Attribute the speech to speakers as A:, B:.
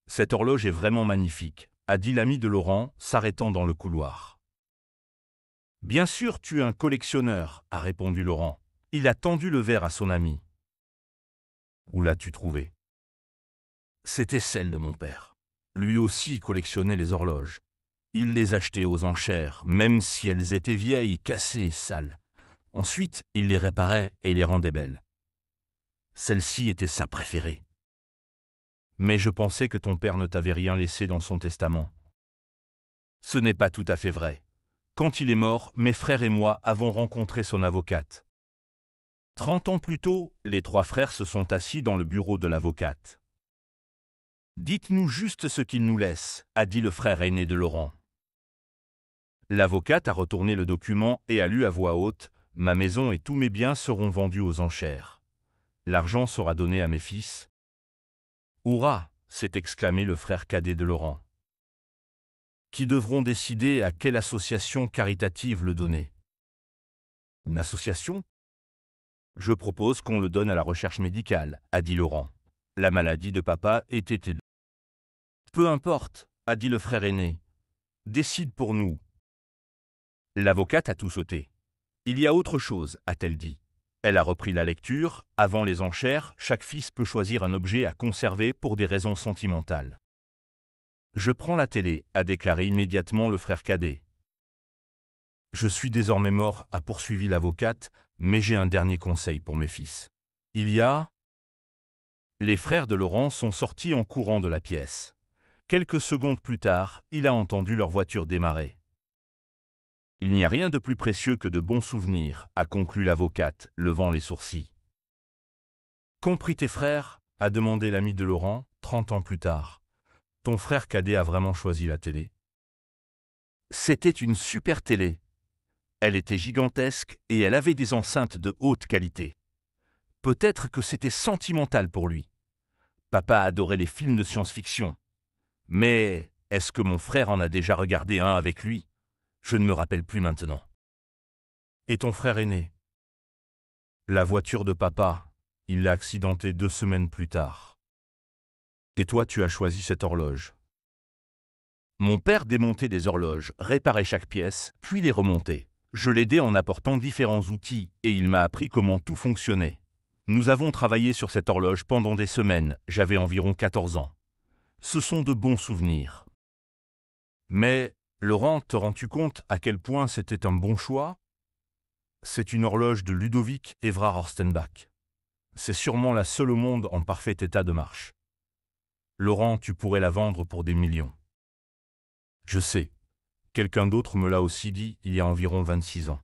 A: Cette horloge est vraiment magnifique, a dit l'ami de Laurent, s'arrêtant dans le couloir. Bien sûr, tu es un collectionneur, a répondu Laurent. Il a tendu le verre à son ami. Où l'as-tu trouvée? C'était celle de mon père. Lui aussi collectionnait les horloges. Il les achetait aux enchères, même si elles étaient vieilles, cassées et sales. Ensuite, il les réparait et les rendait belles. Celle-ci était sa préférée. Mais je pensais que ton père ne t'avait rien laissé dans son testament. Ce n'est pas tout à fait vrai. Quand il est mort, mes frères et moi avons rencontré son avocate. 30 ans plus tôt, les 3 frères se sont assis dans le bureau de l'avocate. Dites-nous juste ce qu'il nous laisse, a dit le frère aîné de Laurent. L'avocate a retourné le document et a lu à voix haute « Ma maison et tous mes biens seront vendus aux enchères. L'argent sera donné à mes fils. » Hourra, s'est exclamé le frère cadet de Laurent. Qui devront décider à quelle association caritative le donner. Une association? Je propose qu'on le donne à la recherche médicale, a dit Laurent. La maladie de papa était... Peu importe, a dit le frère aîné. Décide pour nous. L'avocate a tout sauté. Il y a autre chose, a-t-elle dit. Elle a repris la lecture. Avant les enchères, chaque fils peut choisir un objet à conserver pour des raisons sentimentales. Je prends la télé, a déclaré immédiatement le frère cadet. Je suis désormais mort, a poursuivi l'avocate, mais j'ai un dernier conseil pour mes fils. Il y a... Les frères de Laurent sont sortis en courant de la pièce. Quelques secondes plus tard, il a entendu leur voiture démarrer. Il n'y a rien de plus précieux que de bons souvenirs, a conclu l'avocate, levant les sourcils. Compris tes frères, a demandé l'ami de Laurent, 30 ans plus tard. Ton frère cadet a vraiment choisi la télé? C'était une super télé. Elle était gigantesque et elle avait des enceintes de haute qualité. Peut-être que c'était sentimental pour lui. Papa adorait les films de science-fiction. Mais est-ce que mon frère en a déjà regardé un avec lui? Je ne me rappelle plus maintenant. Et ton frère aîné? La voiture de papa, il l'a accidentée 2 semaines plus tard. Et toi, tu as choisi cette horloge. Mon père démontait des horloges, réparait chaque pièce, puis les remontait. Je l'aidais en apportant différents outils et il m'a appris comment tout fonctionnait. Nous avons travaillé sur cette horloge pendant des semaines, j'avais environ 14 ans. Ce sont de bons souvenirs. Mais, Laurent, te rends-tu compte à quel point c'était un bon choix? C'est une horloge de Ludovic Évrard Horstenbach. C'est sûrement la seule au monde en parfait état de marche. Laurent, tu pourrais la vendre pour des millions. Je sais. Quelqu'un d'autre me l'a aussi dit il y a environ 26 ans.